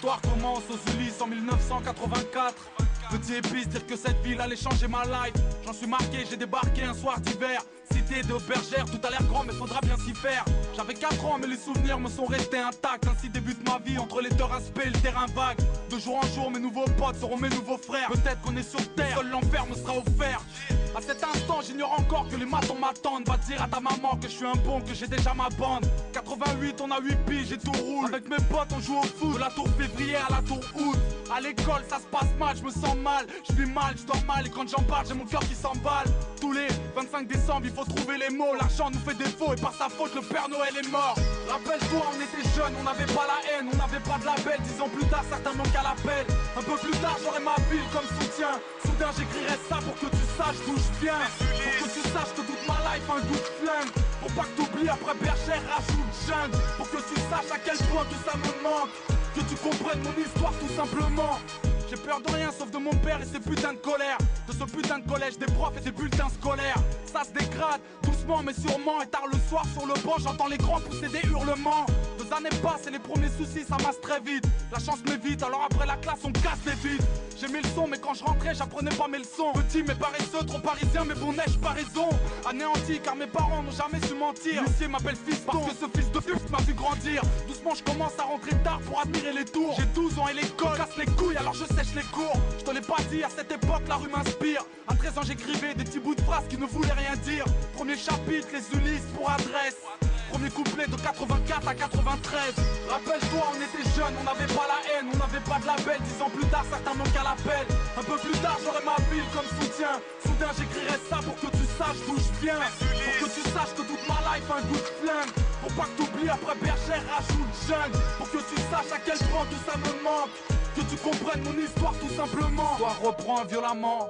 L'histoire commence aux Ulysses en 1984. Petit épice, dire que cette ville allait changer ma life. J'en suis marqué, j'ai débarqué un soir d'hiver. Cité de bergère, tout a l'air grand mais faudra bien s'y faire. J'avais 4 ans mais les souvenirs me sont restés intacts. Ainsi débute ma vie entre les deux aspects et le terrain vague. De jour en jour mes nouveaux potes seront mes nouveaux frères. Peut-être qu'on est sur terre, seul l'enfer me sera offert. À cet instant j'ignore encore que les matons m'attendent. Va dire à ta maman que je suis un bon, que j'ai déjà ma bande. 88 on a 8 piges et tout roule. Avec mes potes on joue au foot, de la tour février à la tour août. À l'école ça se passe mal, je me sens mal. Je vis mal, je dors mal et quand j'en parle j'ai mon cœur qui s'emballe. Tous les 25 décembre il faut trouver les mots. L'argent nous fait défaut et par sa faute le Père Noël est mort. Rappelle-toi on était jeunes, on n'avait pas la haine, on n'avait pas de label. 10 ans plus tard certains manquent à l'appel. Un peu plus tard j'aurai ma ville comme soutien. Soudain j'écrirai ça pour que tu saches d'où je viens. Pour que tu saches que toute ma life a un goût de flingue. Pour pas que t'oublies après bergère rajoute jungle. Pour que tu saches à quel point tout ça me manque. Que tu comprennes mon histoire tout simplement. J'ai peur de rien sauf de mon père et ses putains de colère. De ce putain de collège, des profs et des bulletins scolaires. Ça se dégrade, doucement mais sûrement. Et tard le soir sur le banc, j'entends les grands pousser des hurlements. 2 années passent et les premiers soucis ça masse très vite. La chance m'évite, alors après la classe on casse les vides. J'ai mis le son mais quand je rentrais j'apprenais pas mes leçons. Petit mais paresseux, trop parisien mais bon neige pas raison. Anéanti car mes parents n'ont jamais su mentir. L'huissier m'appelle fiston parce que ce fils de pute m'a vu grandir. Doucement je commence à rentrer tard pour admirer les tours. J'ai 12 ans et l'école casse les couilles alors je sèche les cours. Je te l'ai pas dit, à cette époque la rue m'inspire. À 13 ans j'écrivais des petits bouts de phrases qui ne voulaient rien dire. Premier chapitre, les Ulysses pour adresse. Premier couplet de 84 à 93. Rappelle-toi on était jeunes, on n'avait pas la haine, on n'avait pas de label. 10 ans plus tard certains manquent à l'appel. Un peu plus tard j'aurai ma ville comme soutien. Soudain j'écrirai ça pour que tu saches d'où je viens. Pour que tu saches que toute ma life a un goût de flingue. Pour pas que t'oublies après bergère rajoute jungle. Pour que tu saches à quel point tout ça me manque. Que tu comprennes mon histoire tout simplement. L'histoire reprend violemment.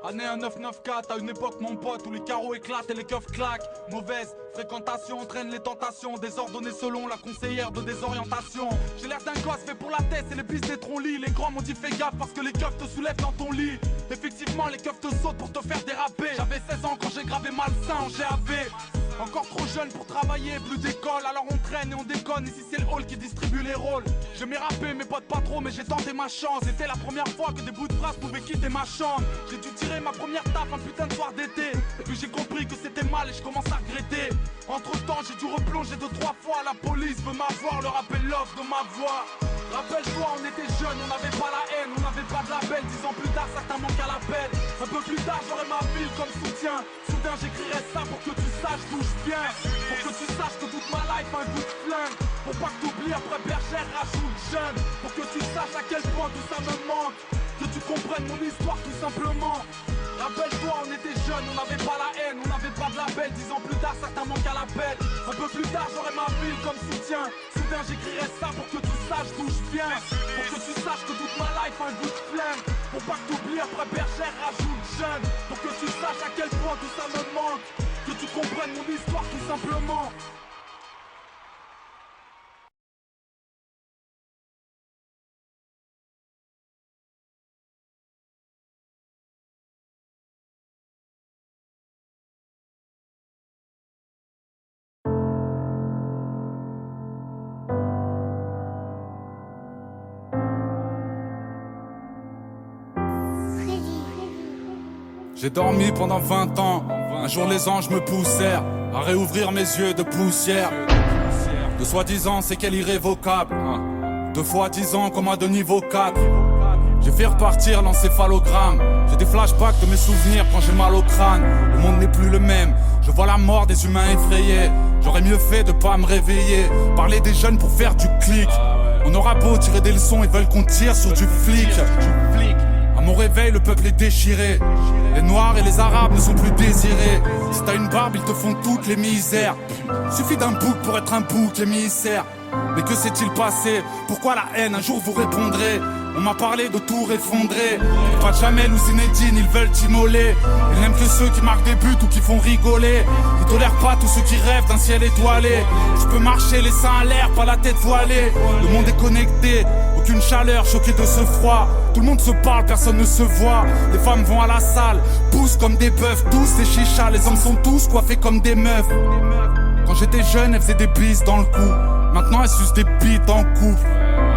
Année 1994, à une époque mon pote où les carreaux éclatent et les keufs claquent. Mauvaise fréquentation entraîne les tentations. Désordonnées selon la conseillère de désorientation. J'ai l'air d'un gosse fait pour la tête et les pistes des troncs-lits. Les grands m'ont dit fais gaffe parce que les keufs te soulèvent dans ton lit. Effectivement les keufs te sautent pour te faire déraper. J'avais 16 ans quand j'ai gravé malsain en GAV. Encore trop jeune pour travailler, plus d'école. Alors on traîne et on déconne, ici c'est le hall qui distribue les rôles. J'aimais rapper, mes potes pas trop, mais j'ai tenté ma chance. C'était la première fois que des bouts de phrases pouvaient quitter ma chambre. J'ai dû tirer ma première taf un putain de soir d'été. Et puis j'ai compris que c'était mal et je commence à regretter. Entre temps j'ai dû replonger 2-3 fois. La police veut m'avoir, leur appel l'offre de ma voix. Rappelle-toi on était jeunes, on n'avait pas la haine, on n'avait pas de label. 10 ans plus tard certains manquent à l'appel. Un peu plus tard j'aurai ma ville comme soutien. Soudain j'écrirai ça pour que tu saches d'où je viens. Pour que tu saches que toute ma life a un goût de flingue. Pour pas que t'oublies après bergère rajoute jeune. Pour que tu saches à quel point tout ça me manque. Que tu comprennes mon histoire tout simplement. Rappelle-toi on était jeunes, on n'avait pas la haine, on n'avait pas de label. 10 ans plus tard certains manquent à l'appel. Un peu plus tard j'aurai ma ville comme soutien. Soudain j'écrirai ça pour que tu saches d'où je viens. Pour que tu saches que toute ma life a un goût de flingue. Pour pas que t'oublies après bergère rajoute jeune. Pour que tu saches à quel point tout ça me manque. Que tu comprennes mon histoire tout simplement. J'ai dormi pendant 20 ans. Un jour les anges me poussèrent à réouvrir mes yeux de poussière. De soi-disant c'est qu'elle irrévocable. 2 fois 10 ans comme à de niveau 4. J'ai fait repartir l'encéphalogramme. J'ai des flashbacks de mes souvenirs quand j'ai mal au crâne. Le monde n'est plus le même. Je vois la mort des humains effrayés. J'aurais mieux fait de pas me réveiller. Parler des jeunes pour faire du clic. On aura beau tirer des leçons, ils veulent qu'on tire sur du flic. À mon réveil, le peuple est déchiré. Les noirs et les arabes ne sont plus désirés. Si t'as une barbe, ils te font toutes les misères. Suffit d'un bouc pour être un bouc émissaire. Mais que s'est-il passé? Pourquoi la haine? Un jour vous répondrez. On m'a parlé de tout effondrer. Pas de Jamel ou Zinedine, ils veulent t'immoler. Ils n'aiment que ceux qui marquent des buts ou qui font rigoler. Ils tolèrent pas tous ceux qui rêvent d'un ciel étoilé. Je peux marcher les seins à l'air, pas la tête voilée. Le monde est connecté, aucune chaleur, choqué de ce froid. Tout le monde se parle, personne ne se voit. Les femmes vont à la salle, poussent comme des bœufs. Tous les chichas, les hommes sont tous coiffés comme des meufs. Quand j'étais jeune, elles faisaient des bises dans le cou. Maintenant elles sucent des bites en couple.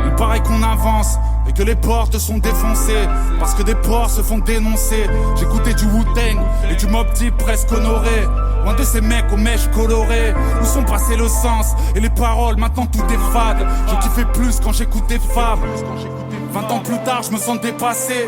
Il paraît qu'on avance et que les portes sont défoncées parce que des porcs se font dénoncer. J'écoutais du Wu-Tang et du Mobb Deep presque honoré. Loin de ces mecs aux mèches colorées. Où sont passés le sens et les paroles? Maintenant tout est fade. Je kiffais plus quand j'écoutais Fab. 20 ans plus tard je me sens dépassé.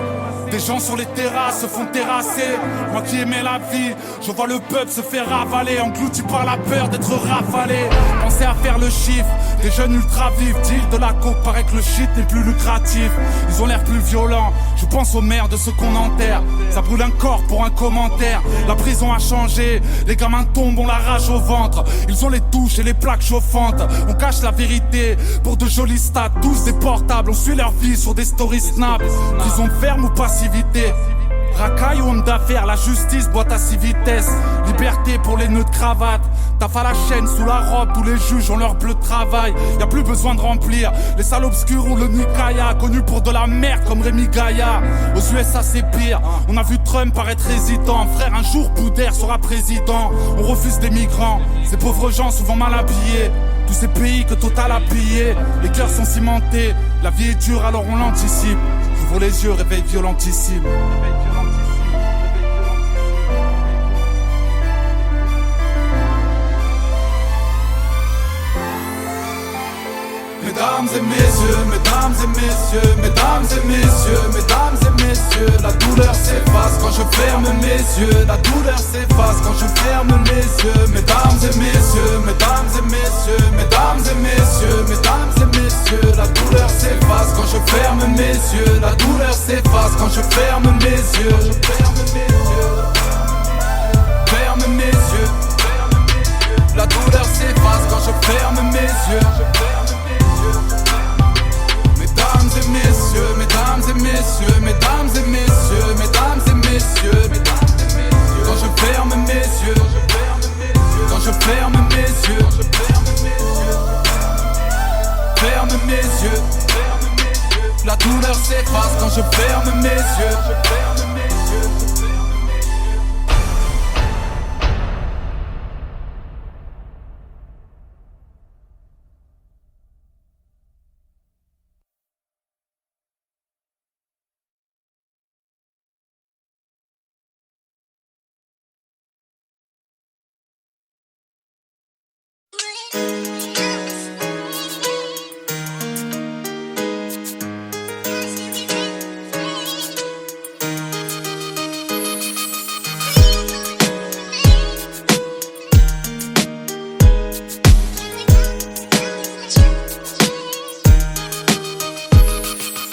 Des gens sur les terrasses se font terrasser. Moi qui aimais la vie, je vois le peuple se faire ravaler, englouti par la peur d'être rafalé. Pensez à faire le chiffre, des jeunes ultra vifs. Deal de la coke, paraît que le shit n'est plus lucratif. Ils ont l'air plus violents, je pense aux mères de ceux qu'on enterre. Ça brûle un corps pour un commentaire. La prison a changé, les gamins tombent, on la rage au ventre. Ils ont les touches et les plaques chauffantes. On cache la vérité pour de jolis stats. Tous des portables, on suit leur vie sur des stories snap. Prison ferme ou passivité. Racaille ou homme d'affaires, la justice boite à 6 vitesses. Liberté pour les nœuds de cravate. Taf à la chaîne, sous la robe, tous les juges ont leur bleu de travail. Y'a plus besoin de remplir les salles obscures ou le Nikaya. Connu pour de la merde comme Rémi Gaillard. Aux USA c'est pire, on a vu Trump paraître hésitant. Frère, un jour Boudère sera président. On refuse des migrants, ces pauvres gens souvent mal habillés. Tous ces pays que Total a pillés. Les cœurs sont cimentés, la vie est dure alors on l'anticipe. J'ouvre les yeux, réveil violentissime. Mesdames et messieurs, mesdames et messieurs, mesdames et messieurs, mesdames et messieurs, la douleur s'efface quand je ferme mes yeux, la douleur s'efface quand je ferme les yeux. Mesdames et messieurs, mesdames et messieurs, mesdames et messieurs, mesdames et messieurs, la douleur s'efface quand je ferme mes yeux, la douleur s'efface quand je ferme mes yeux. Ferme mes yeux, la douleur s'efface quand je ferme mes yeux. Mesdames et messieurs, mesdames et messieurs, mesdames et messieurs, mesdames et messieurs, quand je ferme mes yeux, quand je ferme mes yeux, ferme mes yeux, la douleur s'efface quand je ferme mes yeux.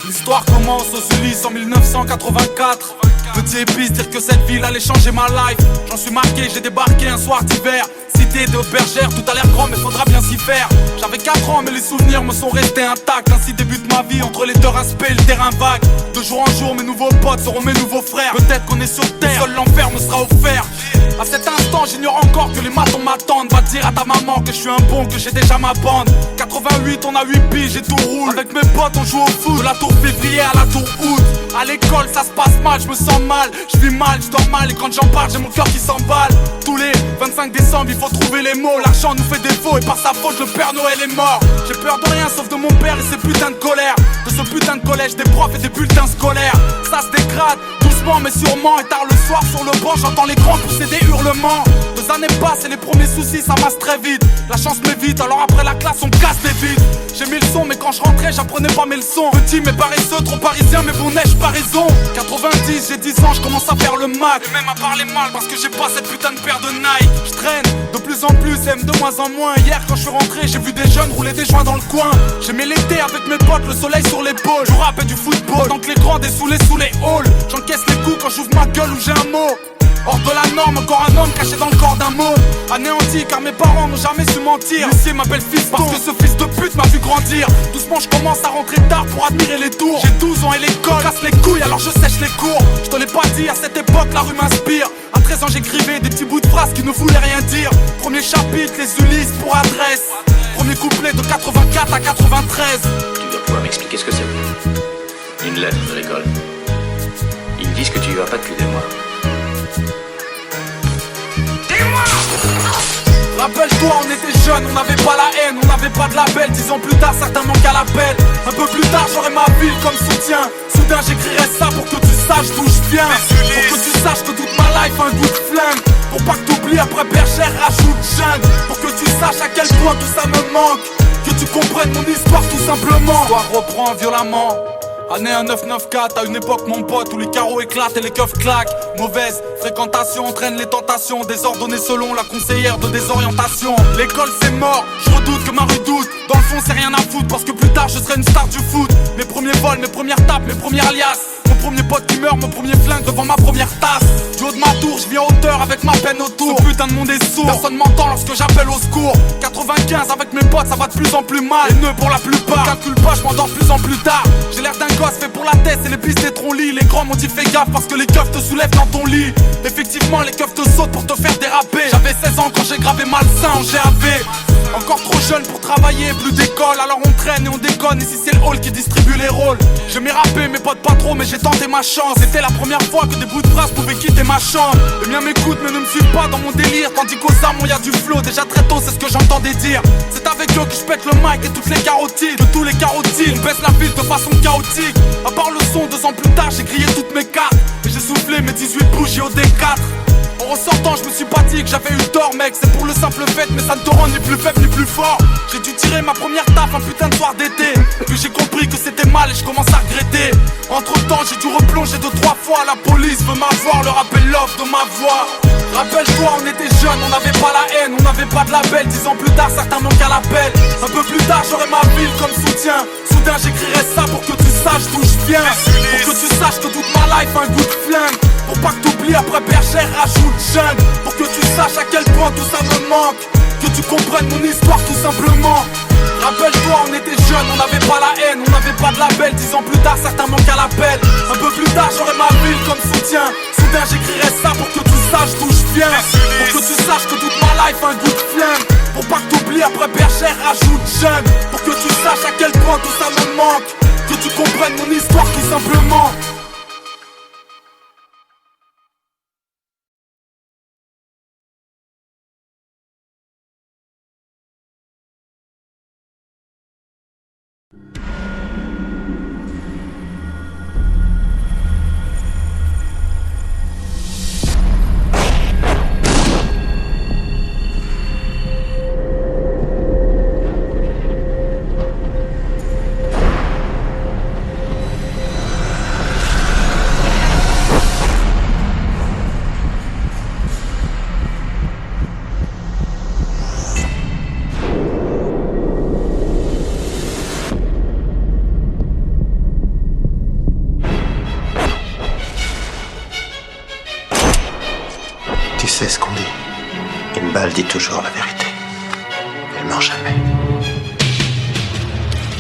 L'histoire commence aux Ulysses en 1984. Petit épice, dire que cette ville allait changer ma life. J'en suis marqué, j'ai débarqué un soir d'hiver. Cité de bergère, tout a l'air grand mais faudra bien s'y faire. J'avais 4 ans mais les souvenirs me sont restés intacts. Ainsi débute ma vie entre les deux respects et le terrain vague. De jour en jour mes nouveaux potes seront mes nouveaux frères. Peut-être qu'on est sur terre, seul l'enfer me sera offert. À cet instant j'ignore encore que les matons m'attendent. Va dire à ta maman que je suis un bon, que j'ai déjà ma bande. 88 on a 8 piges et tout roule. Avec mes potes on joue au foot, de la tour février à la tour août. À l'école ça se passe mal, je me sens mal. Je vis mal, je dors mal et quand j'en parle j'ai mon cœur qui s'emballe. Tous les 25 décembre il faut trouver les mots. L'argent nous fait défaut et par sa faute le Père Noël est mort. J'ai peur de rien sauf de mon père et ses putains de colère. De ce putain de collège, des profs et des bulletins scolaires. Ça se dégrade, doucement mais sûrement. Et tard le soir sur le banc j'entends les grands pousser des hurlements. 2 années passent et les premiers soucis s'amassent très vite. La chance m'évite alors après la classe on casse les vides. J'ai mis le son mais quand je rentrais j'apprenais pas mes leçons. Petit mais paresseux, trop parisien mais bon neige pas raison. 90 j'ai 10 ans je commence à faire le Mac. Et même à parler mal parce que j'ai pas cette putain de paire de Nike. Je traîne de plus en plus, aime de moins en moins. Hier quand je suis rentré j'ai vu des jeunes rouler des joints dans le coin. J'aimais l'été avec mes potes, le soleil sur l'épaule. Je rappais du football, donc les grands dessoulés sous les halls. J'encaisse les coups quand j'ouvre ma gueule ou j'ai un mot. Hors de la norme, encore un homme caché dans le corps d'un môme. Anéanti car mes parents n'ont jamais su mentir. L'huissier m'appelle fiston parce que ce fils de pute m'a vu grandir. Doucement je commence à rentrer tard pour admirer les tours. J'ai 12 ans et l'école casse les couilles alors je sèche les cours. Je te l'ai pas dit, à cette époque la rue m'inspire. À 13 ans j'écrivais des petits bouts de phrases qui ne voulaient rien dire. Premier chapitre, les Ulysses pour adresse. Premier couplet de 84 à 93. Tu dois pouvoir m'expliquer ce que c'est. Une lettre de l'école. Ils disent que tu y vas pas depuis des mois. Rappelle-toi, on était jeunes, on n'avait pas la haine, on n'avait pas de label. 10 ans plus tard, certains manquent à l'appel. Un peu plus tard, j'aurai ma ville comme soutien. Soudain, j'écrirai ça pour que tu saches d'où je viens. Pour que tu saches que toute ma life a un goût de flingue. Pour pas que t'oublies, après Bergère, rajoute jungle. Pour que tu saches à quel point tout ça me manque. Que tu comprennes mon histoire tout simplement. L'histoire reprend violemment. Année 1994, à une époque mon pote où les carreaux éclatent et les keufs claquent. Mauvaise fréquentation entraîne les tentations, désordonnées selon la conseillère de désorientation. L'école c'est mort, je redoute que ma rue doute. Dans le fond c'est rien à foutre parce que plus tard je serai une star du foot. Mes premiers vols, mes premières tapes, mes premières liasses. Mon premier pote qui meurt, mon premier flingue devant ma première tasse. Du haut de ma tour, je viens en hauteur avec ma peine autour. Ce putain de monde est sourd, personne m'entend lorsque j'appelle au secours. 95 avec mes potes, ça va de plus en plus mal. Les nœuds pour la plupart, calcule pas, je m'endors de plus en plus tard. J'ai l'air d'un gosse fait pour la tête et les pistes des troncs-lits. Les grands m'ont dit fais gaffe parce que les keufs te soulèvent dans ton lit. Effectivement les keufs te sautent pour te faire déraper. J'avais 16 ans quand j'ai gravé Malsain en GAV. Encore trop jeune pour travailler, plus d'école. Alors on traîne et on déconne. Ici c'est le hall qui distribue les rôles. J'aimais rapper, mes potes pas trop, mais j'ai tenté ma chance. C'était la première fois que des bouts de phrases pouvaient quitter ma chambre. Les miens m'écoutent mais ne me suivent pas dans mon délire. Tandis qu'aux armes y a du flow, déjà très tôt c'est ce que j'entendais dire. C'est avec eux que je pète le mic et toutes les carotides. De tous les carotides, on baisse la ville de façon chaotique. À part le son, 2 ans plus tard j'ai grillé toutes mes cartes. Et j'ai soufflé mes 18 bougies au D4. En ressortant je me suis pas dit que j'avais eu tort mec. C'est pour le simple fait mais ça ne te rend ni plus faible ni plus fort. J'ai dû tirer ma première taf un putain de soir d'été. Puis j'ai compris que c'était mal et je commence à regretter. Entre temps j'ai dû replonger 2-3 fois. La police veut m'avoir, leur appel l'offre de ma voix. Rappelle-toi on était jeunes, on n'avait pas la haine, on n'avait pas de label. 10 ans plus tard certains manquent à l'appel. Un peu plus tard j'aurai ma ville comme soutien. Soudain j'écrirai ça pour que tu saches d'où je viens. Pour que tu saches que toute ma life a un goût de flingue. Pour pas que t'oublies après Bergère, rajoute jungle. Pour que tu saches à quel point tout ça me manque. Que tu comprennes mon histoire tout simplement. Rappelle-toi on était jeunes, on n'avait pas la haine, on n'avait pas de label. 10 ans plus tard certains manquent à l'appel. Un peu plus tard j'aurai ma ville comme soutien. Soudain j'écrirai ça pour que tu saches d'où je viens. Pour que tu saches que toute ma life a un goût de flingue. Pour pas que t'oublies après Bergère, rajoute jungle. Pour que tu saches à quel point tout ça me manque. Que tu comprennes mon histoire tout simplement. Tu sais ce qu'on dit. Une balle dit toujours la vérité. Elle ment jamais.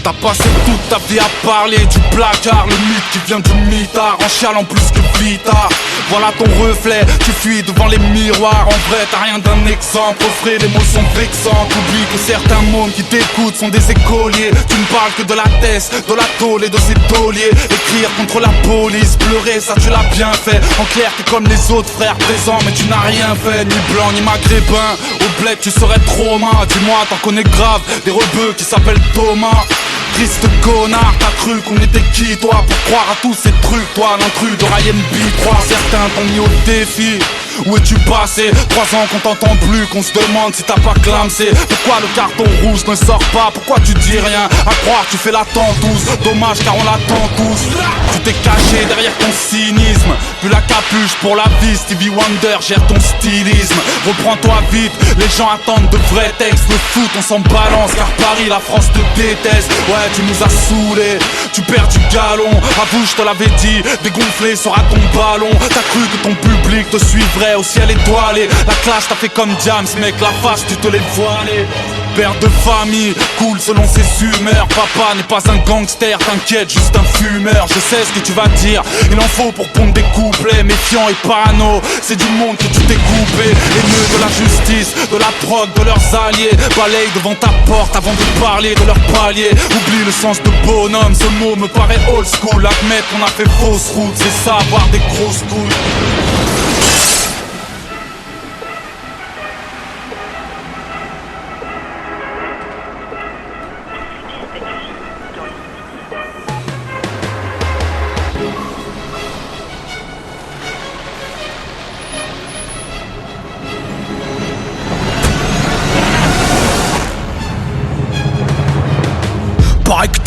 T'as passé toute ta vie à parler du placard, le mythe qui vient du mitard, en chialant plus que Vita. Voilà ton reflet, tu fuis devant les miroirs. En vrai t'as rien d'un exemple, au frais les mots sont vexants. T'oublies que certains mômes qui t'écoutent sont des écoliers. Tu ne parles que de la thèse, de la tôle et de ses tauliers. Écrire contre la police, pleurer ça tu l'as bien fait. En clair t'es comme les autres frères présents mais tu n'as rien fait. Ni blanc ni maghrébin, au bled tu serais trauma. Dis-moi t'en connais grave, des rebeux qui s'appellent Thomas. Triste connard, t'as cru qu'on était qui toi pour croire à tous ces trucs, toi l'intrus de Ryan B3. Certains t'ont mis au défi. Où es-tu passé? 3 ans qu'on t'entend plus, qu'on se demande si t'as pas clamsé. Pourquoi le carton rouge ne sort pas? Pourquoi tu dis rien? À croire tu fais la tentouse. Dommage car on l'attend tous. Tu t'es caché derrière ton cynisme. Plus la capuche pour la vie, Stevie Wonder gère ton stylisme. Reprends-toi vite, les gens attendent de vrais textes. Le foot on s'en balance car Paris la France te déteste. Ouais tu nous as saoulés, tu perds du galon. Avoue je te l'avais dit, dégonflé sera ton ballon. T'as cru que ton public te suivrait au ciel étoilé. La classe t'a fait comme James, mec, la face tu te l'es voilé. Père de famille, cool selon ses humeurs. Papa n'est pas un gangster, t'inquiète, juste un fumeur. Je sais ce que tu vas dire, il en faut pour pondre des couplets. Méfiant et parano, c'est du monde que tu t'es coupé. Haineux de la justice, de la drogue, de leurs alliés. Balaye devant ta porte avant de parler de leur palier. Oublie le sens de bonhomme, ce mot me paraît old school. Admettre qu'on a fait fausse route, c'est ça, avoir des grosses couilles.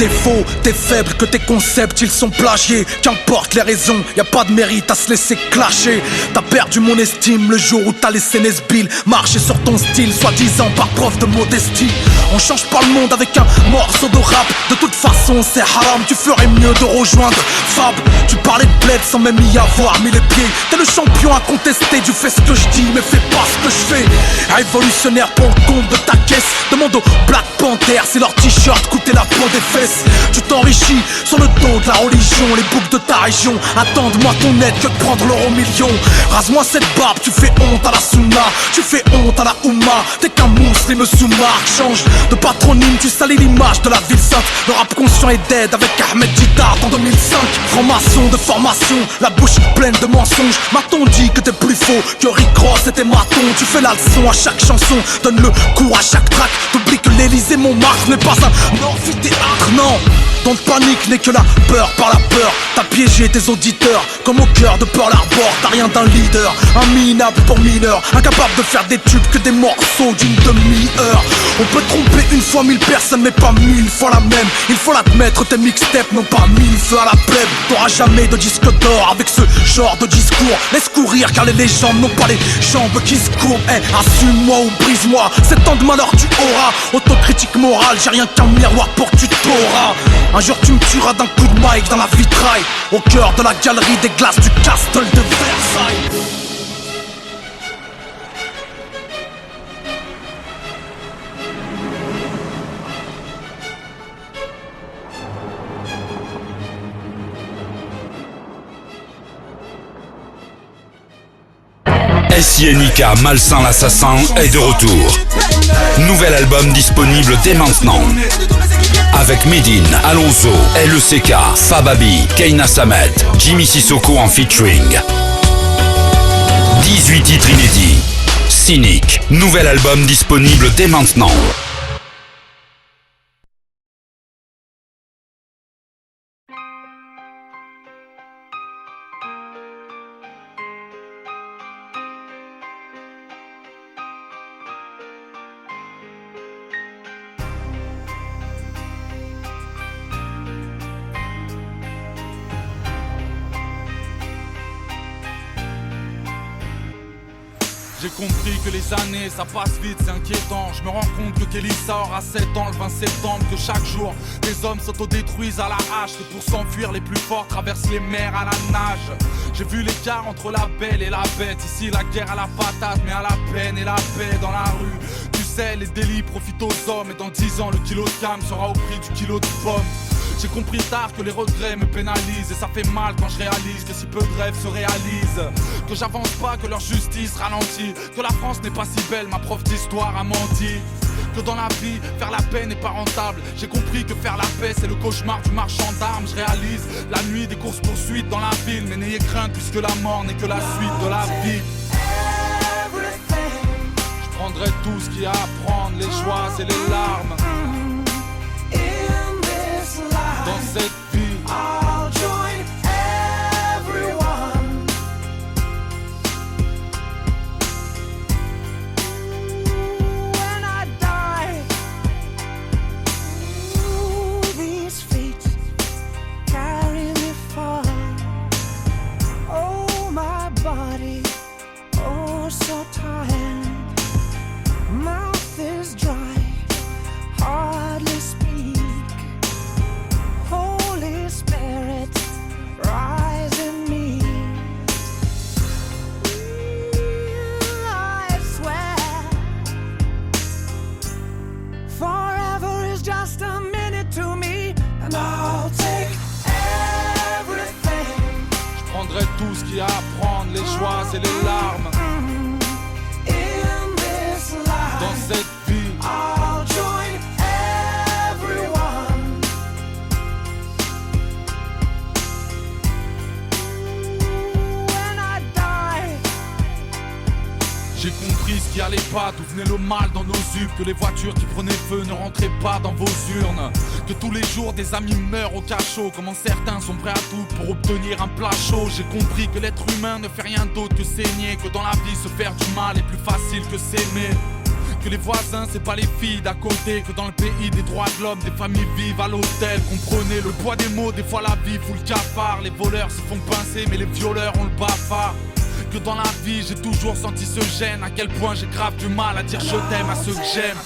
t'es faux, t'es faible, que tes concepts ils sont plagiés. Qu'importe les raisons, y a pas de mérite à se laisser clasher. T'as perdu mon estime le jour où t'as laissé Nesbill marcher sur ton style, soi-disant par preuve de modestie. On change pas le monde avec un morceau de rap. De toute façon c'est haram, tu ferais mieux de rejoindre Fab. Tu parlais de bled sans même y avoir mis les pieds. T'es le champion à contester, tu fais ce que je dis mais fais pas ce que je fais. Révolutionnaire pour le compte de ta caisse. Demande aux Black Panthers si leur t-shirt coûtait la peau des fesses. Tu t'enrichis sur le dos de la religion. Les boucs de ta région attendent moins ton aide que de prendre l'euro million. Rase-moi cette barbe, tu fais honte à la Sunna. Tu fais honte à la Oumma. T'es qu'un musulman sous-marque. Change de patronyme, tu salis l'image de la ville sainte. Le rap conscient est dead avec Ahmed Didat en 2005. Franc-maçon de formation, la bouche pleine de mensonges. M'a-t-on dit que t'es plus faux que Rick Ross et tes matons. Tu fais la leçon à chaque chanson, donne le coup à chaque track. T'oublies que l'Elysée Montmartre n'est pas un amphithéâtre, non. Ton panique n'est que la peur par la peur. T'as piégé tes auditeurs comme au cœur de Pearl Harbor. T'as rien d'un leader, un minable pour mineur. Incapable de faire des tubes que des morceaux d'une demi-heure. On peut tromper une fois 1000 personnes mais pas 1000 fois la même. Il faut l'admettre, tes mixtapes n'ont pas 1000 feux à la plèbe. T'auras jamais de disque d'or avec ce genre de discours. Laisse courir car les légendes n'ont pas les jambes qui se courbent. Assume-moi ou brise-moi, c'est tant de malheur tu auras. Autocritique morale, j'ai rien qu'un miroir pour que tu t'auras. Un jour tu me tueras d'un coup de mic dans la vitraille, au cœur de la galerie des glaces du Castle de Versailles. SINK Malsain l'Assassin est de retour. Nouvel album disponible dès maintenant. Avec Medine, Alonso, LECK, Fababi, Keina Samet, Jimmy Sissoko en featuring. 18 titres inédits. Cynic, nouvel album disponible dès maintenant. J'ai compris que les années ça passe vite, c'est inquiétant. Je me rends compte que Kelly sort à 7 ans le 20 septembre. Que chaque jour des hommes s'autodétruisent à la hache. Et pour s'enfuir les plus forts traversent les mers à la nage. J'ai vu l'écart entre la belle et la bête. Ici la guerre à la patate mais à la peine et la paix dans la rue. Tu sais les délits profitent aux hommes. Et dans 10 ans le kilo de cam sera au prix du kilo de pommes. J'ai compris tard que les regrets me pénalisent. Et ça fait mal quand je réalise que si peu de rêves se réalisent. Que j'avance pas, que leur justice ralentit. Que la France n'est pas si belle, ma prof d'histoire a menti. Que dans la vie, faire la paix n'est pas rentable. J'ai compris que faire la paix c'est le cauchemar du marchand d'armes. Je réalise la nuit des courses poursuites dans la ville. Mais n'ayez crainte puisque la mort n'est que la suite de la vie. Je prendrai tout ce qu'il y a à prendre, les joies et les larmes. Dans cette vie, I'll join everyone. When I die, these feet carry me far. Oh, my body, oh, so tired. Mouth is dry, hardly speak. Holy Spirit, rise in me. I swear, forever is just a minute to me, and I'll take everything. je prendrai tout ce qu'il y a à prendre, les joies et les larmes. In this life, Dans cette vie, I'll join everyone. When I die, j'ai compris ce qui allait pas, d'où venait le mal dans nos yeux. Que les voitures qui prenaient feu ne rentraient pas dans vos urnes. Que tous les jours des amis meurent au cachot. Comment certains sont prêts à tout pour obtenir un plat chaud. J'ai compris que l'être humain ne fait rien d'autre que saigner. Que dans la vie se faire du mal est plus facile que s'aimer. Que les voisins c'est pas les filles d'à côté. Que dans le pays des droits de l'homme des familles vivent à l'hôtel. Comprenez le poids des mots, des fois la vie fout le cafard. Les voleurs se font pincer mais les violeurs ont le bafard. Que dans la vie j'ai toujours senti ce gêne. À quel point j'ai grave du mal à dire je t'aime à ceux que j'aime.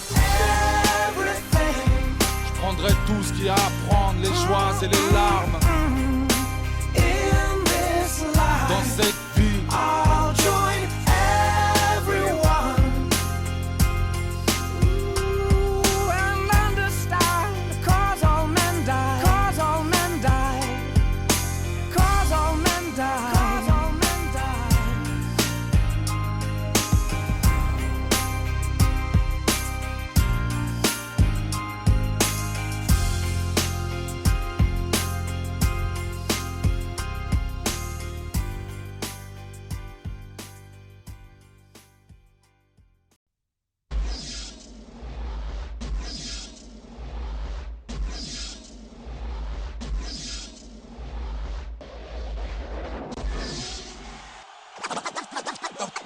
Je prendrai tout ce qu'il y a à prendre, les joies et les larmes. Dans cette vie I'll join everyone and understand, 'cause all men die, 'cause all men die, 'cause all men die, 'cause all men die.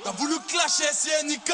T'as voulu clasher SINK.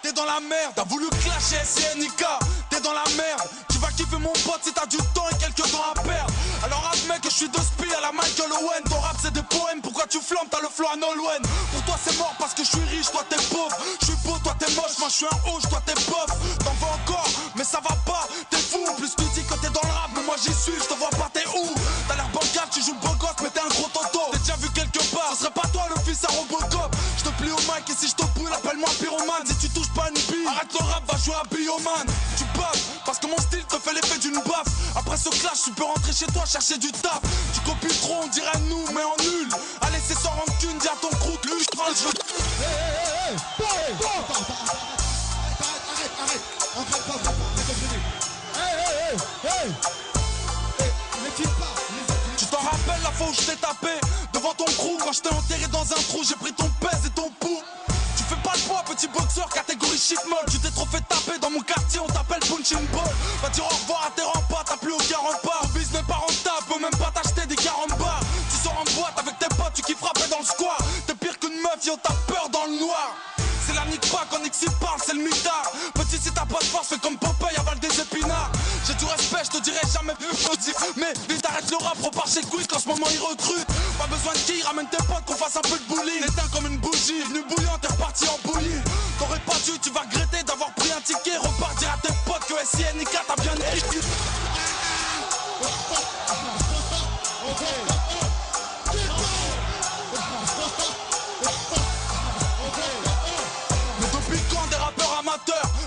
T'es dans la merde. T'as voulu clasher SINK. T'es dans la merde. Tu vas kiffer mon pote si t'as du temps et quelques temps à perdre. Alors admets que je suis de spi à la Michael Owen. Ton rap c'est des poèmes, pourquoi tu flammes, t'as le flow à Nolwenn. Pour toi c'est mort parce que je suis riche, toi t'es pauvre. Je suis beau, toi t'es moche, moi je suis un hoche, toi t'es bof. T'en veux encore, mais ça va pas, t'es fou. En plus tu dis que t'es dans le rap, mais moi j'y suis, je te vois pas, t'es où. T'as l'air bancal, tu joues le beau gosse, mais t'es un gros toto. T'es déjà vu quelque part, ce serait pas toi le fils à Robocop. Je te plie au mic et si je te brûle, appelle-moi pyromane. Si tu touches pas une bille, arrête le rap, va jouer à Bioman. Tu baves, parce que mon style te fait l'effet d'une baffe. Après ce clash, tu peux rentrer chez toi chercher du taf. Tu copies trop, on dirait nous, mais en nul. Allez, c'est sans rancune, dis à ton crew que lui, je prends le jeu. Tu t'en rappelles la fois où je t'ai tapé devant ton crew quand je t'ai enterré dans un trou, j'ai pris ton pèse et ton pouls. Tu fais pas le poids, petit boxeur, catégorie shit molle. Tu t'es trop fait taper dans mon quartier, on t'appelle punching ball. Va dire au revoir à tes remparts, t'as plus aucun rempart. Ton business pas rentable, peut même pas t'acheter des 40 bars. Tu sors en boîte avec tes potes, tu kiffes frapper dans le square. T'es pire qu'une meuf, yo, t'as peur dans le noir. C'est la nique pas quand Nixie parle, c'est le mitard. Petit, si t'as pas de force, fais comme Popeye, avale des épinards. J'ai du respect, je te dirai jamais plus petit. Mais vite arrête le rap, repars chez Quick, en ce moment ils recrutent. Pas besoin de qui, ramène tes potes, qu'on fasse un peu de bullying. Éteins comme une bougie, venu bouillant, t'es reparti en bouillie. T'aurais pas dû, tu vas regretter d'avoir pris un ticket. Repars dire à tes potes que SINK t'as bien écrit.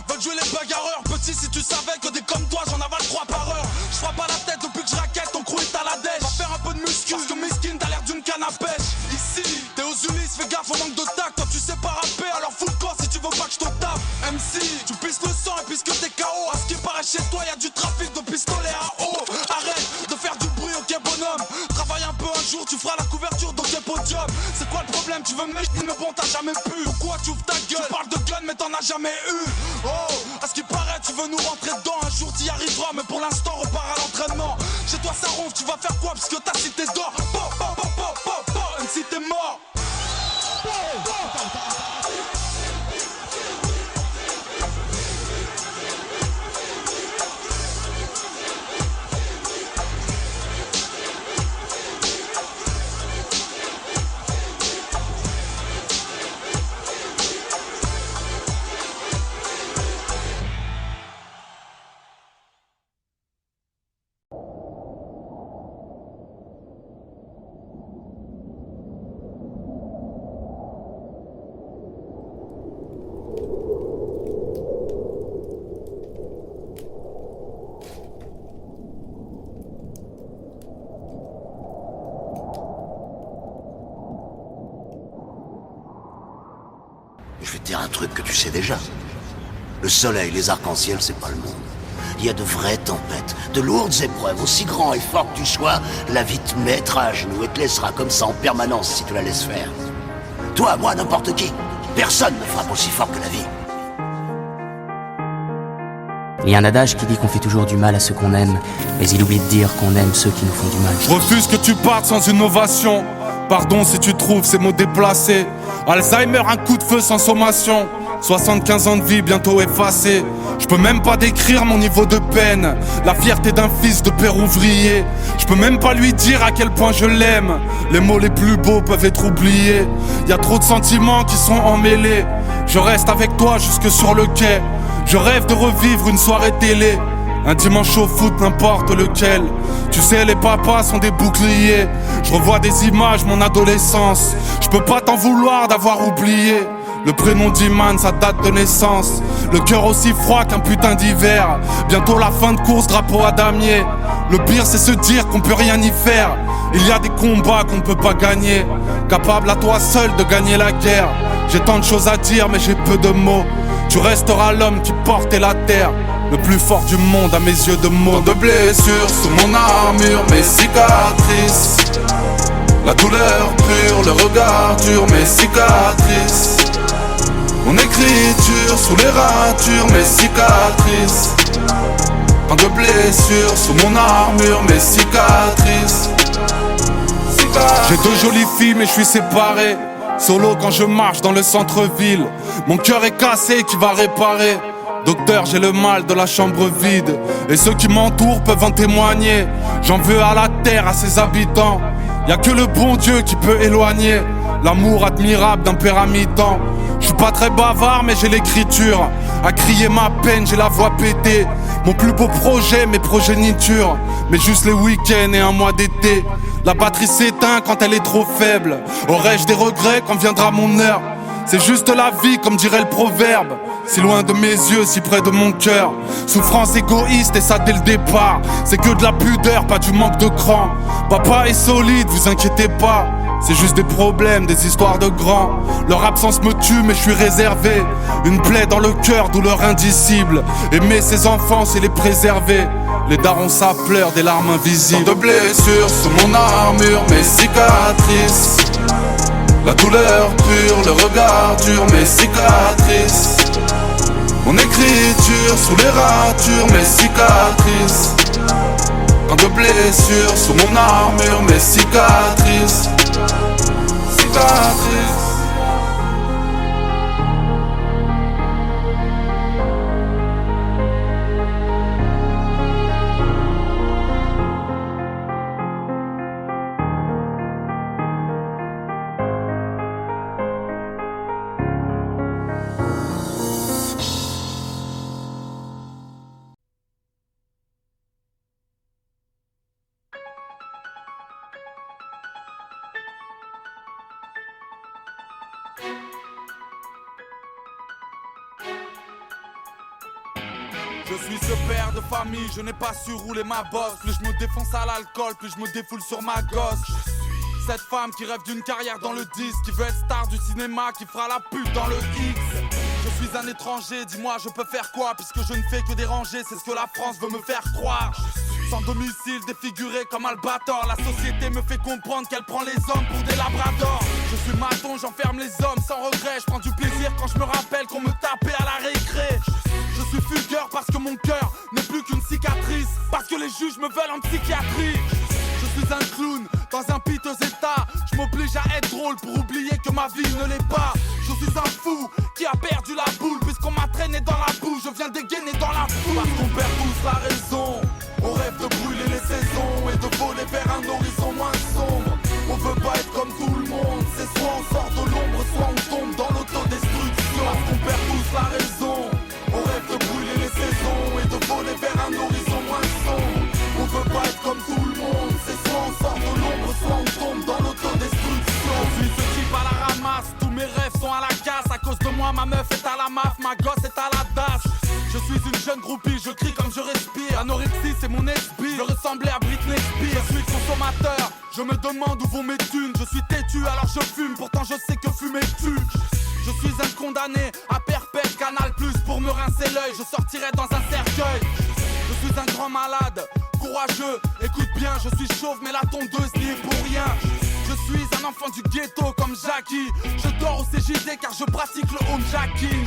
Veulent jouer les bagarreurs. Petit, si tu savais que des comme toi j'en avale 3 par heure. Je frappe à la tête depuis que je raquette, ton crew est à la dèche. Va faire un peu de muscu, parce que Miskin t'as l'air d'une canne à pêche. Ici, t'es aux Ulysses, fais gaffe au manque de tact. Toi tu sais pas rapper, alors fous le corps si tu veux pas que je te tape. MC, tu pisses le sang et puisque t'es KO. À ce qui paraît chez toi y'a du trafic de pistolets à eau. Arrête de faire du bruit, ok bonhomme. Travaille un peu un jour, tu feras la couverture de tes podiums. C'est quoi le problème, tu veux me mettre, mais bon t'as jamais pu. Pourquoi tu ouvres ta gueule, tu parles de gun mais t'en as jamais eu. Oh, à ce qui paraît, tu veux nous rentrer dedans. Un jour t'y arriveras, mais pour l'instant repars à l'entraînement. Chez toi ça ronfle, tu vas faire quoi puisque ta cité d'or. Même si t'es mort. Je vais te dire un truc que tu sais déjà. Le soleil, les arcs-en-ciel, c'est pas le monde. Il y a de vraies tempêtes, de lourdes épreuves, aussi grand et fort que tu sois, la vie te mettra à genoux et te laissera comme ça en permanence si tu la laisses faire. Toi, moi, n'importe qui. Personne ne frappe aussi fort que la vie. Il y a un adage qui dit qu'on fait toujours du mal à ceux qu'on aime, mais il oublie de dire qu'on aime ceux qui nous font du mal. Je refuse que tu partes sans une ovation. Pardon si tu trouves ces mots déplacés. Alzheimer, un coup de feu sans sommation. 75 ans de vie bientôt effacés. Je peux même pas décrire mon niveau de peine. La fierté d'un fils de père ouvrier. Je peux même pas lui dire à quel point je l'aime. Les mots les plus beaux peuvent être oubliés. Y a trop de sentiments qui sont emmêlés. Je reste avec toi jusque sur le quai. Je rêve de revivre une soirée télé. Un dimanche au foot, n'importe lequel. Tu sais, les papas sont des boucliers. Je revois des images, mon adolescence. Je peux pas t'en vouloir d'avoir oublié. Le prénom d'Iman, ça date de naissance. Le cœur aussi froid qu'un putain d'hiver. Bientôt la fin de course, drapeau à damier. Le pire c'est se dire qu'on peut rien y faire. Il y a des combats qu'on ne peut pas gagner. Capable à toi seul de gagner la guerre. J'ai tant de choses à dire mais j'ai peu de mots. Tu resteras l'homme qui portait la terre. Le plus fort du monde à mes yeux de mots. De blessures sous mon armure, mes cicatrices. La douleur pure, le regard dur, mes cicatrices. Mon écriture sous les ratures, mes cicatrices. Tant de blessures sous mon armure, mes cicatrices. J'ai deux jolies filles mais je suis séparé. Solo quand je marche dans le centre-ville. Mon cœur est cassé qui va réparer. Docteur, j'ai le mal de la chambre vide. Et ceux qui m'entourent peuvent en témoigner. J'en veux à la terre, à ses habitants. Y'a que le bon Dieu qui peut éloigner l'amour admirable d'un père à mi-temps. Je suis pas très bavard mais j'ai l'écriture. À crier ma peine, j'ai la voix pétée. Mon plus beau projet, mes progénitures. Mais juste les week-ends et un mois d'été. La batterie s'éteint quand elle est trop faible. Aurais-je des regrets quand viendra mon heure? C'est juste la vie comme dirait le proverbe. Si loin de mes yeux, si près de mon cœur. Souffrance égoïste et ça dès le départ. C'est que de la pudeur, pas du manque de cran. Papa est solide, vous inquiétez pas. C'est juste des problèmes, des histoires de grands. Leur absence me tue mais je suis réservé. Une plaie dans le cœur, douleur indicible. Aimer ses enfants c'est les préserver. Les darons ça pleure, des larmes invisibles. Tant de blessures sous mon armure, mes cicatrices. La douleur pure, le regard dur, mes cicatrices. Mon écriture sous les ratures, mes cicatrices. Tant de blessures sous mon armure, mes cicatrices. Cicatrices. Je suis ce père de famille, je n'ai pas su rouler ma bosse. Plus je me défonce à l'alcool, plus je me défoule sur ma gosse. Cette femme qui rêve d'une carrière dans le disque, qui veut être star du cinéma, qui fera la pute dans le X. Je suis un étranger, dis-moi je peux faire quoi? Puisque je ne fais que déranger, c'est ce que la France veut me faire croire. Sans domicile, défiguré comme Albator. La société me fait comprendre qu'elle prend les hommes pour des labradors. Je suis maton, j'enferme les hommes sans regret. Je prends du plaisir quand je me rappelle qu'on me tapait à la récré. Je suis fugueur parce que mon cœur n'est plus qu'une cicatrice. Parce que les juges me veulent en psychiatrie. Je suis un clown dans un piteux état. Je m'oblige à être drôle pour oublier que ma vie ne l'est pas. Je suis un fou qui a perdu la boule. Puisqu'on m'a traîné dans la boue, je viens dégainer dans la foule. Parce qu'on perd tous la raison. On rêve de brûler les saisons et de voler vers un horizon moins sombre. On veut pas être comme tout le monde. C'est soit on sort de l'ombre, soit on tombe dans l'autodestruction. Parce qu'on perd tous la raison. On rêve de brûler les saisons et de voler vers un horizon moins sombre. On veut pas être comme tout le monde. C'est soit on sort de l'ombre, soit on tombe dans l'autodestruction. Je suis ce type à la ramasse. Tous mes rêves sont à la casse. À cause de moi, ma meuf est à la maf, ma gosse est à la dash. Je suis une jeune groupie, je crie comme je respire. Anorexie c'est mon esprit, je ressemblais à Britney Spears. Je suis consommateur, je me demande où vont mes thunes. Je suis têtu alors je fume, pourtant je sais que fumer tue. Je suis un condamné à perpète, Canal Plus pour me rincer l'œil. Je sortirai dans un cercueil. Je suis un grand malade, courageux, écoute bien. Je suis chauve mais la tondeuse n'y est pour rien. Je suis un enfant du ghetto comme Jackie. Je dors au CJD car je pratique le homejacking.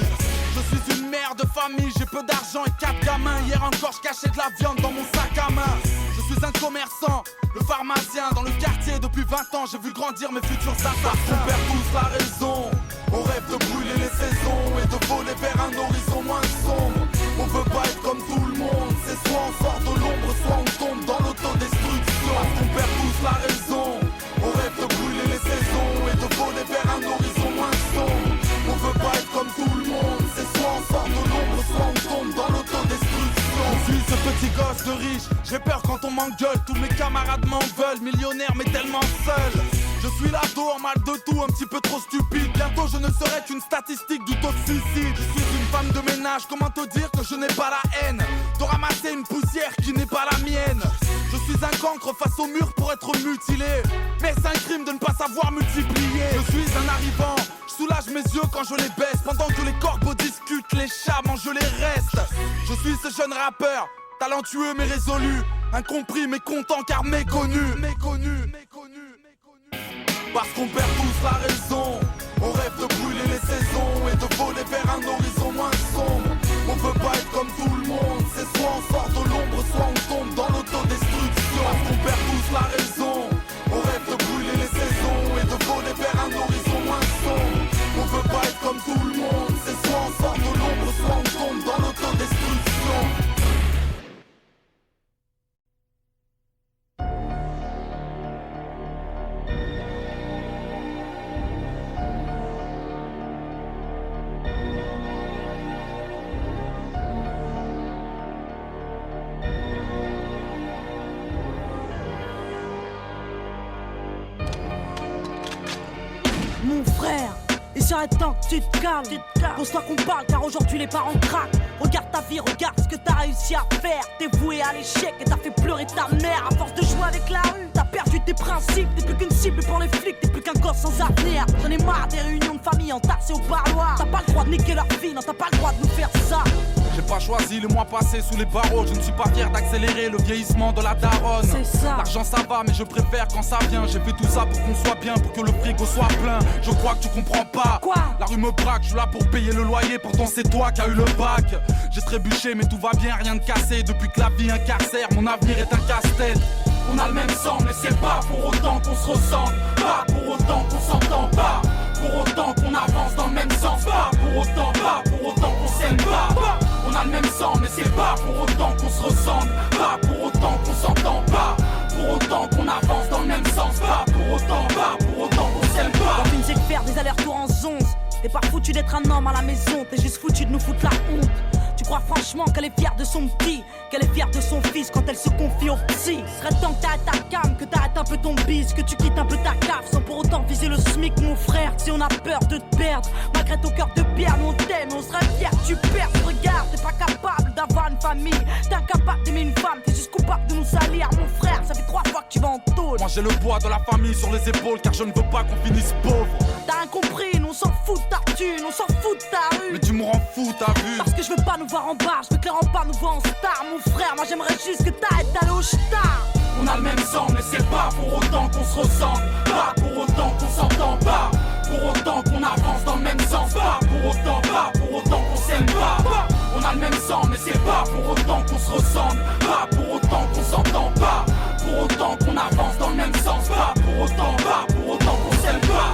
Je suis une mère de famille, j'ai peu d'argent et 4 gamins. Hier encore je cachais de la viande dans mon sac à main. Je suis un commerçant, le pharmacien dans le quartier depuis 20 ans. J'ai vu grandir mes futurs assassins. On perd tous la raison, on rêve de brûler les saisons et de voler vers un horizon moins sombre. On veut pas être comme tout le monde, c'est soit on sort de l'ombre, soit on tombe dans l'autodestruction. On perd tous la raison, on rêve de brûler les saisons et de voler vers un horizon moins sombre. On veut pas être comme tout le monde, c'est soit on sort de l'ombre, soit on tombe dans l'autodestruction. Je suis ce petit gosse de riche, j'ai peur quand on m'engueule. Tous mes camarades m'en veulent, millionnaire mais tellement seul. Je suis l'ado en mal de tout, un petit peu trop stupide. Bientôt je ne serai qu'une statistique du taux de suicide. Je suis une femme de ménage, comment te dire que je n'ai pas la haine de ramasser une poussière qui n'est pas la mienne. Je suis un cancre face au mur pour être mutilé, mais c'est un crime de ne pas savoir multiplier. Je suis un arrivant, je soulage mes yeux quand je les baisse. Pendant que les corbeaux discutent, les chats mangent les restes. Je suis ce jeune rappeur, talentueux mais résolu, incompris mais content car méconnu. Parce qu'on perd tous la raison, on rêve de brûler les saisons et de voler vers un horizon moins sombre. On veut pas être comme tout le monde, c'est soit on sort de l'ombre, soit on tombe dans l'autodestruction. Parce qu'on perd tous la raison, on rêve de brûler les saisons et de voler vers un horizon moins sombre. On veut pas être comme tout le monde, c'est soit on sort de l'ombre, soit on tombe dans l'autodestruction. Mon frère, il serait temps que tu te calmes. Pose-toi qu'on parle car aujourd'hui les parents craquent. Regarde ta vie, regarde ce que t'as réussi à faire. T'es voué à l'échec et t'as fait pleurer ta mère. À force de jouer avec la rue, t'as perdu tes principes. T'es plus qu'une cible pour les flics, t'es plus qu'un gosse sans avenir. J'en ai marre des réunions de famille entassées au parloir. T'as pas le droit de niquer leur fille, non t'as pas le droit de nous faire ça. J'ai pas choisi le mois passé sous les barreaux. Je ne suis pas fier d'accélérer le vieillissement de la daronne. C'est ça. L'argent ça va mais je préfère quand ça vient. J'ai fait tout ça pour qu'on soit bien, pour que le frigo soit plein. Je crois que tu comprends pas. Quoi? La rue me braque, je suis là pour payer le loyer. Pourtant c'est toi qui as eu le bac. J'ai trébuché mais tout va bien, rien de cassé. Depuis que la vie incarcère, mon avenir est un casse-tête. On a le même sang mais c'est pas pour autant qu'on se ressemble. Pas pour autant qu'on s'entend pas. Pour autant qu'on avance dans le même sens. Pas pour autant qu'on s'aime pas. On a le même sang mais c'est pas pour autant qu'on se ressemble. Pas pour autant qu'on s'entend pas. Pour autant qu'on avance dans le même sens. Pas pour autant qu'on s'aime pas. Quand tu ne sais que faire des allers-retours en 11. T'es pas foutu d'être un homme à la maison. T'es juste foutu de nous foutre la honte. Tu crois franchement qu'elle est fière de son petit, qu'elle est fière de son fils quand elle se confie au psy. Serait temps que t'arrêtes ta cam, que t'arrêtes un peu ton bise, que tu quittes un peu ta cave sans pour autant viser le SMIC mon frère. Si on a peur de te perdre, malgré ton cœur de pierre, nous on t'aime, on serait fiers que tu perds. Regarde, t'es pas capable d'avoir une famille, t'es incapable d'aimer une femme, t'es juste coupable de nous salir. Mon frère, ça fait 3 fois que tu vas en tôle. Moi j'ai le poids de la famille sur les épaules car je ne veux pas qu'on finisse pauvre. T'as rien compris, nous on s'en fout de ta thune, on s'en fout de ta rue. Mais tu me rends fou, t'as vu? Parce que je veux pas nous voir en bar, je veux que les remparts nous voient en star. Mon frère, moi j'aimerais juste que t'arrêtes d'aller au star. On a le même sang mais c'est pas pour autant qu'on se ressemble. Pas pour autant qu'on s'entend pas. Pour autant qu'on avance dans le même sens. Pas pour autant qu'on s'aime pas. On a le même sang mais c'est pas pour autant qu'on se ressemble. Pas pour autant qu'on s'entend pas. Pour autant qu'on avance dans le même sens. Pas pour autant qu'on s'aime pas.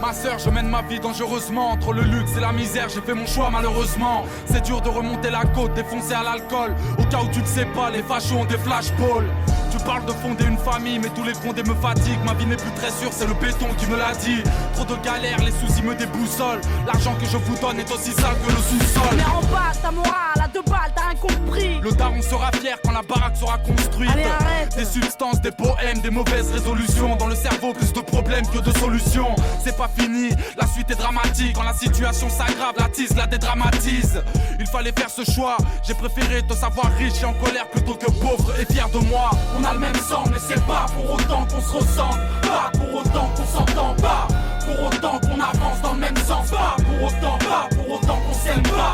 Ma sœur, je mène ma vie dangereusement. Entre le luxe et la misère, j'ai fait mon choix malheureusement. C'est dur de remonter la côte, défoncé à l'alcool. Au cas où tu ne sais pas, les fachos ont des flashballs. Tu parles de fonder une famille, mais tous les fondés me fatiguent. Ma vie n'est plus très sûre, c'est le béton qui me l'a dit. Trop de galères, les soucis me déboussolent. L'argent que je vous donne est aussi sale que le sous-sol. Mais en bas, ta morale, à 2 balles, t'as rien compris. Le daron sera fier quand la baraque sera construite. Allez, arrête. Des substances, des poèmes, des mauvaises résolutions. Dans le cerveau, plus de problèmes que de solutions. C'est pas fini, la suite est dramatique. Quand la situation s'aggrave, la tise la dédramatise. Il fallait faire ce choix, j'ai préféré te savoir riche et en colère plutôt que pauvre et fier de moi. On a le même sang mais c'est pas pour autant qu'on se ressemble. Pas pour autant qu'on s'entend pas. Pour autant qu'on avance dans le même sens. Pas pour autant qu'on s'aime pas.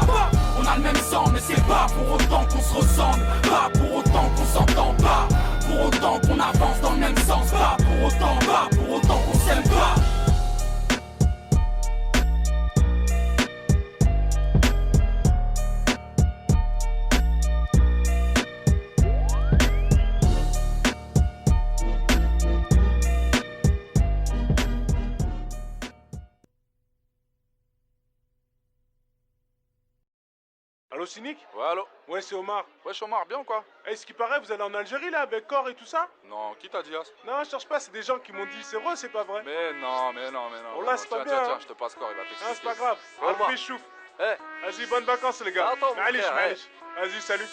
On a le même sang mais c'est pas pour autant qu'on se ressemble. Pas pour autant qu'on s'entend pas. Pour autant qu'on avance dans le même sens. Pas pour autant qu'on s'aime pas. Cynic? Ouais, allô? Ouais, c'est Omar. Ouais, Omar, bien ou quoi? Eh, ce qui paraît, vous allez en Algérie là, avec Cor et tout ça? Non, qui t'a dit ça? Non, je cherche pas, c'est des gens qui m'ont dit, c'est vrai, c'est pas vrai? Mais non. Oh là, c'est pas bien. Tiens, je te passe Cor, il va t'expliquer. Ah, c'est pas grave. Au revoir. Alfi chouf. Eh, Vas-y, bonnes vacances les gars. Attends, mon Allez, frère, Vas-y, salut.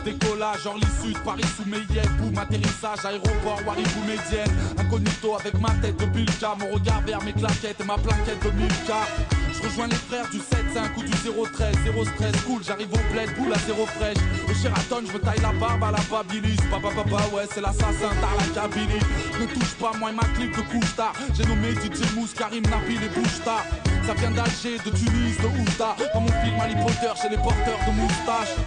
Décollage, Orly Sud, Paris sous Meillet, boum, atterrissage, aéroport, Waribou Médienne. Incognito avec ma tête de Bilka, mon regard vers mes claquettes et ma plaquette de Milka. Je rejoins les frères du 7-5 ou du 0-13, 0 stress, cool, j'arrive au bled, boule à 0 fraîche. Au Sheraton, je me taille la barbe à la Babilis, papa, ouais, c'est l'assassin, t'as la Kabylie. Ne touche pas, moi et ma clique de couche-tard. J'ai nommé DJ Mousse, Karim, Nabil et Bouchta. Ça vient d'Alger, de Tunis, de Oujda. Dans mon film Harry Potter, chez les porteurs de moustaches.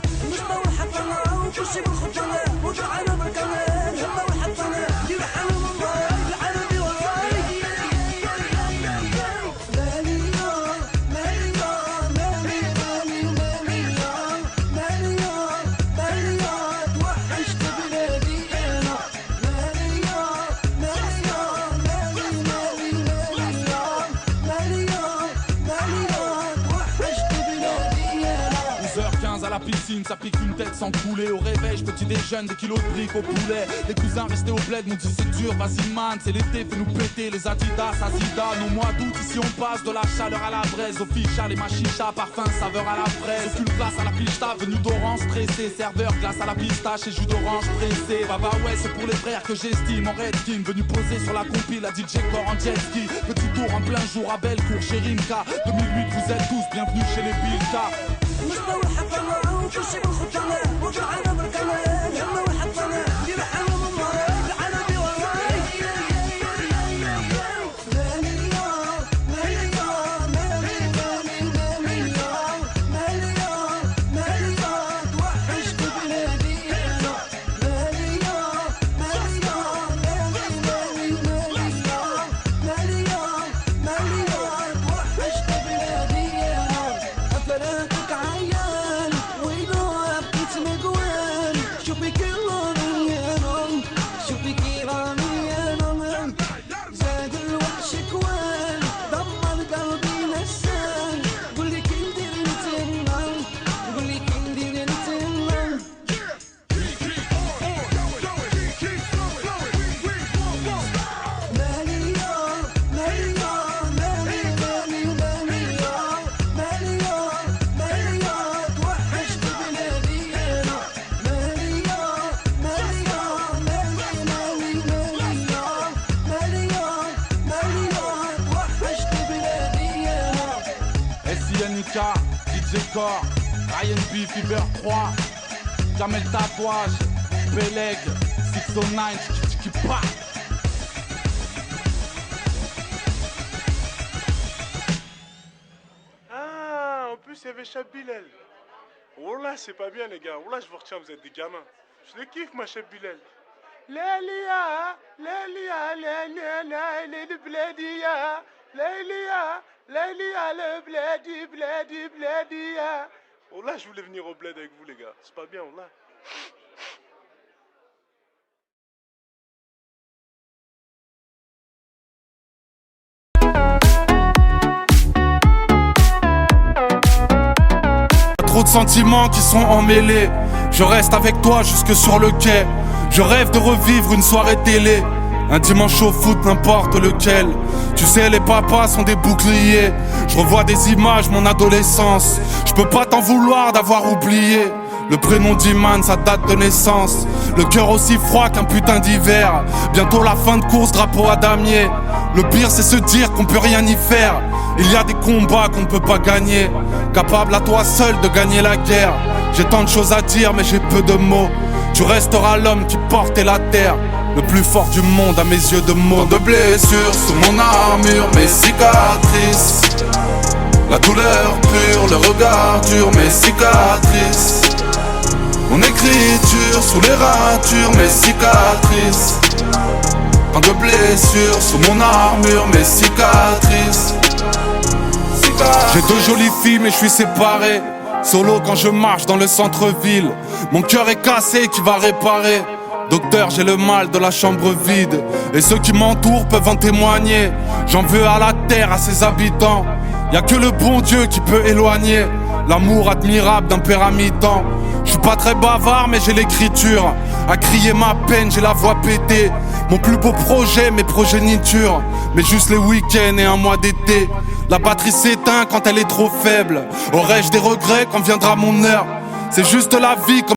Piscine, ça pique une tête sans couler. Au réveil, petit déjeune, des kilos de briques au poulet. Les cousins restés au bled m'ont dit c'est dur, vas-y man, c'est l'été, fais-nous péter les Adidas, Asidas. Au mois d'août, ici on passe de la chaleur à la braise. Au ficha, les machichas, parfum, saveur à la fraise. Aucune place à la pista, venu d'orange stressé. Serveur, glace à la pistache et jus d'orange pressé. Bah ouais, c'est pour les frères que j'estime. En Redkin, venu poser sur la compile, la DJ Core en jet ski. Petit tour en plein jour à Bellecour chez Rimka. 2008, vous êtes tous bienvenus chez les Bilka. DJ Core, Ryan B, Fever 3, Jamel Tatouage, Beleg, 609, qui part. Ah, en plus il y avait Chab Bilal. Oh là, c'est pas bien les gars. Oh là, je vous retiens, vous êtes des gamins. Je le kiffe, ma Chab Bilal. Lélia, le blédia. Lélia, le blédia. Oh là, je voulais venir au bled avec vous les gars. C'est pas bien, oh là. Trop de sentiments qui sont emmêlés. Je reste avec toi jusque sur le quai. Je rêve de revivre une soirée télé. Un dimanche au foot, n'importe lequel. Tu sais, les papas sont des boucliers. Je revois des images, mon adolescence. Je peux pas t'en vouloir d'avoir oublié le prénom d'Iman, sa date de naissance. Le cœur aussi froid qu'un putain d'hiver. Bientôt la fin de course, drapeau à damier. Le pire c'est se dire qu'on peut rien y faire. Il y a des combats qu'on ne peut pas gagner. Capable à toi seul de gagner la guerre. J'ai tant de choses à dire mais j'ai peu de mots. Tu resteras l'homme qui portait la terre. Le plus fort du monde à mes yeux de mots. De blessures sous mon armure, mes cicatrices. La douleur pure, le regard dur, mes cicatrices. Mon écriture sous les ratures, mes cicatrices. Tant de blessures sous mon armure, mes cicatrices. J'ai deux jolies filles mais je suis séparé. Solo quand je marche dans le centre-ville. Mon cœur est cassé, qui va réparer? Docteur, j'ai le mal de la chambre vide. Et ceux qui m'entourent peuvent en témoigner. J'en veux à la terre, à ses habitants. Y'a que le bon Dieu qui peut éloigner l'amour admirable d'un père à mi-temps. Je suis pas très bavard mais j'ai l'écriture. À crier ma peine, j'ai la voix pétée. Mon plus beau projet, mes progénitures. Mais juste les week-ends et un mois d'été. La batterie s'éteint quand elle est trop faible. Aurais-je des regrets quand viendra mon heure? C'est juste la vie comme